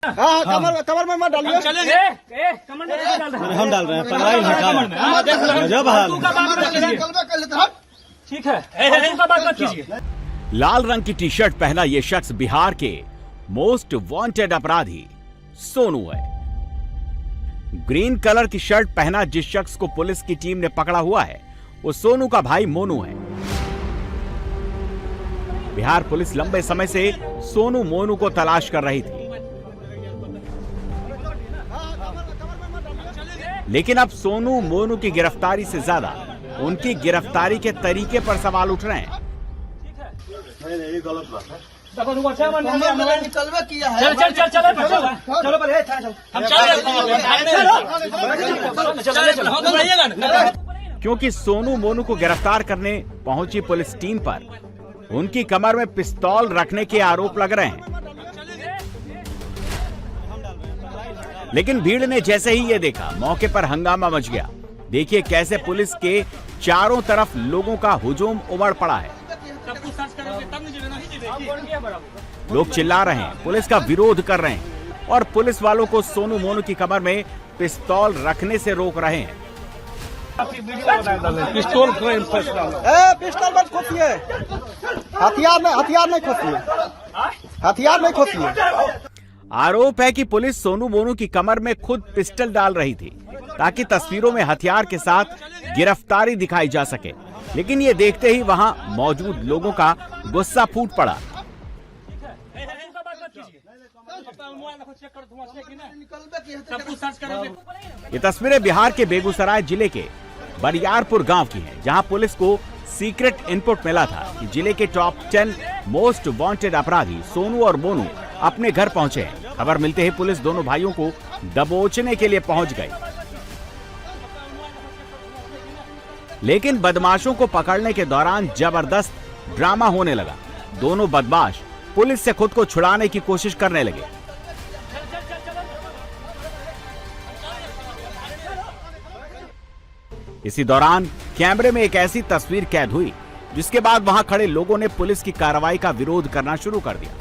हाँ कमर में मत डालिए। हम डाल रहे हैं 15 ठीक है। लाल रंग की टी शर्ट पहना ये शख्स बिहार के मोस्ट वांटेड अपराधी सोनू है। ग्रीन कलर की शर्ट पहना जिस शख्स को पुलिस की टीम ने पकड़ा हुआ है वो सोनू का भाई मोनू है। बिहार पुलिस लंबे समय से सोनू मोनू को तलाश कर रही थी, लेकिन अब सोनू मोनू की गिरफ्तारी से ज्यादा उनकी गिरफ्तारी के तरीके पर सवाल उठ रहे हैं। ये गलत बात है। क्योंकि सोनू मोनू को गिरफ्तार करने पहुंची पुलिस टीम पर उनकी कमर में पिस्तौल रखने के आरोप लग रहे हैं। लेकिन भीड़ ने जैसे ही ये देखा मौके पर हंगामा मच गया। देखिए कैसे पुलिस के चारों तरफ लोगों का हुजूम उमड़ पड़ा है। लोग चिल्ला रहे हैं, पुलिस का विरोध कर रहे हैं और पुलिस वालों को सोनू मोनू की कमर में पिस्तौल रखने से रोक रहे हैं। पिस्तौल मत खोसिए, हथियार नहीं खोसिए, हथियार नहीं खोसिए। आरोप है कि पुलिस सोनू मोनू की कमर में खुद पिस्टल डाल रही थी ताकि तस्वीरों में हथियार के साथ गिरफ्तारी दिखाई जा सके। लेकिन ये देखते ही वहां मौजूद लोगों का गुस्सा फूट पड़ा। ये तस्वीरें बिहार के बेगूसराय जिले के बरियारपुर गांव की हैं, जहां पुलिस को सीक्रेट इनपुट मिला था कि जिले के टॉप 10 मोस्ट वांटेड अपराधी सोनू और मोनू अपने घर पहुंचे हैं। खबर मिलते ही पुलिस दोनों भाइयों को दबोचने के लिए पहुंच गई, लेकिन बदमाशों को पकड़ने के दौरान जबरदस्त ड्रामा होने लगा। दोनों बदमाश पुलिस से खुद को छुड़ाने की कोशिश करने लगे। इसी दौरान कैमरे में एक ऐसी तस्वीर कैद हुई जिसके बाद वहां खड़े लोगों ने पुलिस की कार्रवाई का विरोध करना शुरू कर दिया।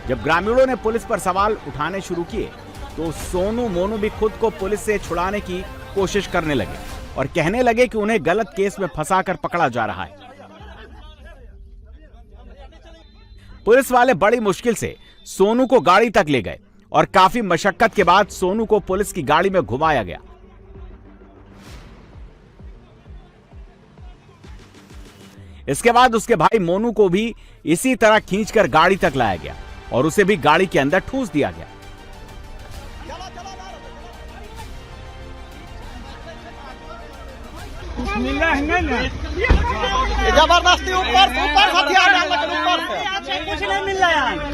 जब ग्रामीणों ने पुलिस पर सवाल उठाने शुरू किए तो सोनू मोनू भी खुद को पुलिस से छुड़ाने की कोशिश करने लगे और कहने लगे कि उन्हें गलत केस में फंसाकर पकड़ा जा रहा है। पुलिस वाले बड़ी मुश्किल से सोनू को गाड़ी तक ले गए और काफी मशक्कत के बाद सोनू को पुलिस की गाड़ी में घुमाया गया। इसके बाद उसके भाई मोनू को भी इसी तरह खींचकर गाड़ी तक लाया गया और उसे भी गाड़ी के अंदर ठूस दिया गया। जबरदस्ती ऊपर हथियार ऊपर कुछ नहीं मिल रहा है।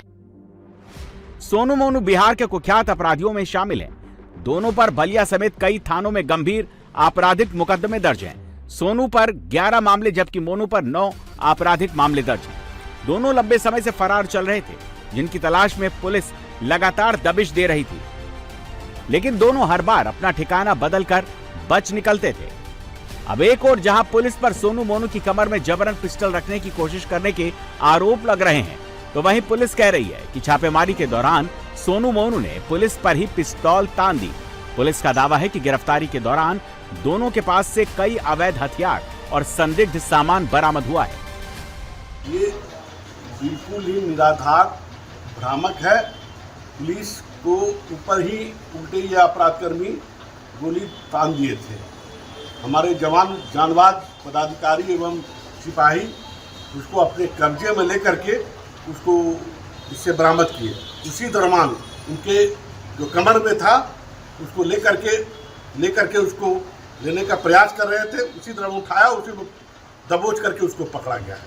सोनू मोनू बिहार के कुख्यात अपराधियों में शामिल हैं। दोनों पर बलिया समेत कई थानों में गंभीर आपराधिक मुकदमे दर्ज हैं। सोनू पर 11 मामले जबकि मोनू पर 9 आपराधिक मामले दर्ज हैं। दोनों लंबे समय से फरार चल रहे थे, जिनकी तलाश में पुलिस लगातार दबिश दे रही थी, लेकिन दोनों हर बार अपना ठिकाना बदलकर बच निकलते थे। अब एक और जहां पुलिस पर सोनू मोनू की कमर में जबरन पिस्टल रखने की कोशिश करने के आरोप लग रहे हैं, तो वहीं पुलिस कह रही है कि छापेमारी के दौरान सोनू मोनू ने पुलिस पर ही पिस्तौल तान दी। पुलिस का दावा है कि गिरफ्तारी के दौरान दोनों के पास से कई अवैध हथियार और संदिग्ध सामान बरामद हुआ है। ये बिल्कुल ही निराधार भ्रामक है। पुलिस को ऊपर ही उल्टे ये अपराधकर्मी गोली तान दिए थे। हमारे जवान जानबाज पदाधिकारी एवं सिपाही उसको अपने कब्जे में लेकर के उसको इससे बरामद किए। उसी दरम्यान उनके जो कमर में था उसको लेकर के उसको लेने का प्रयास कर रहे थे। उसी दौरान उठाया, उसी दबोच करके उसको पकड़ा गया है।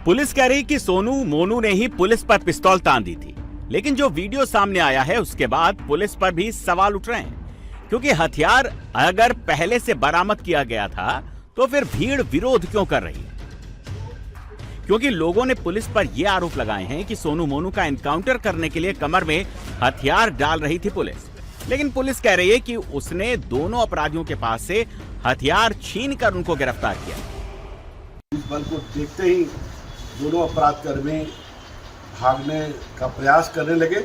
पुलिस कह रही कि सोनू मोनू ने ही पुलिस पर पिस्तौल तान दी थी, लेकिन जो वीडियो सामने आया है उसके बाद पुलिस पर भी सवाल उठ रहे हैं, क्योंकि हथियार अगर पहले से बरामद किया गया था तो फिर भीड़ विरोध क्यों कर रही है? क्योंकि लोगों ने पुलिस पर यह आरोप लगाए हैं कि सोनू मोनू का एनकाउंटर करने के लिए कमर में हथियार डाल रही थी पुलिस, लेकिन पुलिस कह रही है कि उसने दोनों अपराधियों के पास से हथियार छीनकर उनको गिरफ्तार किया। इस बल को देखते ही दोनों अपराधकर्मी भागने का प्रयास करने लगे।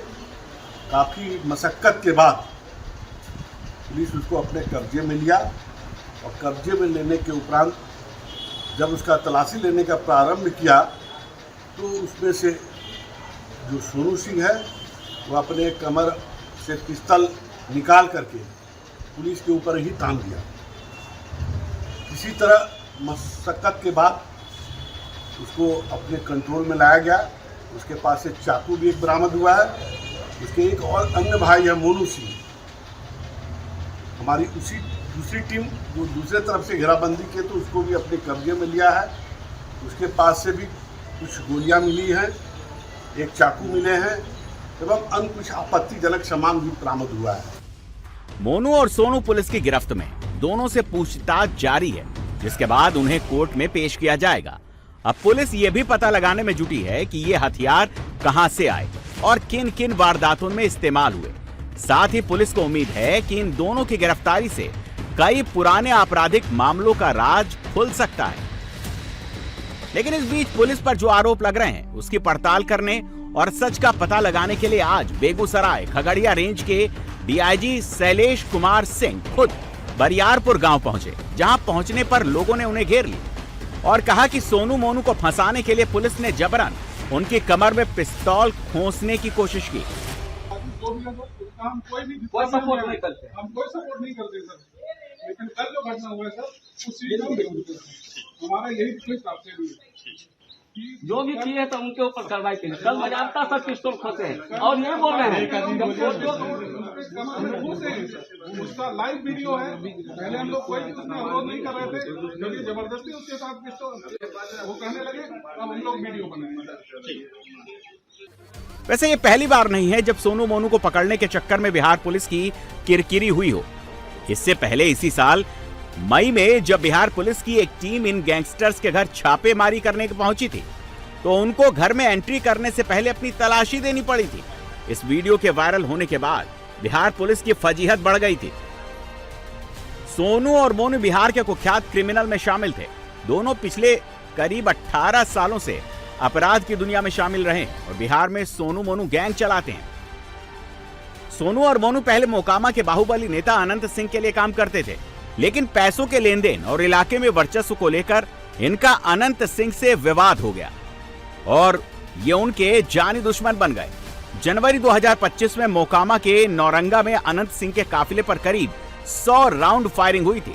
काफ़ी मशक्क़त के बाद पुलिस उसको अपने कब्जे में लिया और कब्जे में लेने के उपरांत जब उसका तलाशी लेने का प्रारंभ किया तो उसमें से जो सोनू सिंह है वो अपने कमर से पिस्तौल निकाल करके पुलिस के ऊपर ही तान दिया। किसी तरह मशक्क़त के बाद उसको अपने कंट्रोल में लाया गया। उसके पास से चाकू भी एक बरामद हुआ है। उसके एक और अन्य भाई है मोनू सिंह। हमारी उसी दूसरी टीम जो दूसरे तरफ से घेराबंदी की तो उसको भी अपने कब्जे में लिया है। उसके पास से भी कुछ गोलियां मिली हैं, एक चाकू मिले हैं एवं अन्य कुछ आपत्तिजनक सामान भी बरामद हुआ है। मोनू और सोनू पुलिस की गिरफ्त में, दोनों से पूछताछ जारी है, जिसके बाद उन्हें कोर्ट में पेश किया जाएगा। अब पुलिस ये भी पता लगाने में जुटी है कि ये हथियार कहां से आए और किन किन वारदातों में इस्तेमाल हुए। साथ ही पुलिस को उम्मीद है कि इन दोनों की गिरफ्तारी से कई पुराने आपराधिक मामलों का राज खुल सकता है। लेकिन इस बीच पुलिस पर जो आरोप लग रहे हैं उसकी पड़ताल करने और सच का पता लगाने के लिए आज बेगूसराय खगड़िया रेंज के डीआईजी शैलेश कुमार सिंह खुद बरियारपुर गांव पहुंचे, जहां पहुंचने पर लोगों ने उन्हें घेर लिया और कहा कि सोनू मोनू को फंसाने के लिए पुलिस ने जबरन उनकी कमर में पिस्तौल खोसने की कोशिश की। हम कोई सपोर्ट नहीं करते, सर। लेकिन कल जो घटना हुआ है सर, उस चीज का हमारा यही पुलिस आपसे भी जो भी किए तो उनके ऊपर कार्रवाई की। कल बजाता सर पिस्तौल खोसे हैं और ये बोल रहे हैं उसका लाइव वीडियो है। पहले हम लोग कोई उसमें विरोध नहीं कर रहे थे, क्योंकि जबरदस्ती उसके साथ पिस्तौल वो कहने लगे, अब हम लोग वीडियो बनाएंगे। वैसे ये पहली बार नहीं है जब सोनू मोनू को पकड़ने के चक्कर में बिहार पुलिस की किरकिरी हुई हो। इससे पहले इसी साल मई में जब बिहार पुलिस की एक टीम इन गैंगस्टर्स के घर छापेमारी करने पहुंची थी तो उनको घर में एंट्री करने से पहले अपनी तलाशी देनी पड़ी थी। इस वीडियो के वायरल होने के बाद बिहार पुलिस की फजीहत बढ़ गई थी। सोनू और मोनू बिहार के कुख्यात क्रिमिनल में शामिल थे। दोनों पिछले करीब 18 सालों से अपराध की दुनिया में शामिल रहे और बिहार में सोनू मोनू गैंग चलाते हैं। सोनू और मोनू पहले मोकामा के बाहुबली नेता अनंत सिंह के लिए काम करते थे, लेकिन पैसों के लेन देन और इलाके में वर्चस्व को लेकर इनका अनंत सिंह से विवाद हो गया और ये उनके जानी दुश्मन बन गए। जनवरी 2025 में मोकामा के नौरंगा में अनंत सिंह के काफिले पर करीब 100 राउंड फायरिंग हुई थी,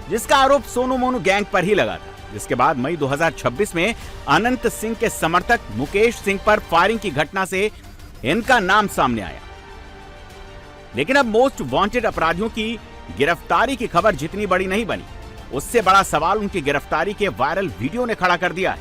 जिसका आरोप सोनू मोनू गैंग पर ही लगा था। जिसके बाद मई 2026 में अनंत सिंह के समर्थक मुकेश सिंह पर फायरिंग की घटना से इनका नाम सामने आया। लेकिन अब मोस्ट वांटेड अपराधियों की गिरफ्तारी की खबर जितनी बड़ी नहीं बनी, उससे बड़ा सवाल उनकी गिरफ्तारी के वायरल वीडियो ने खड़ा कर दिया है।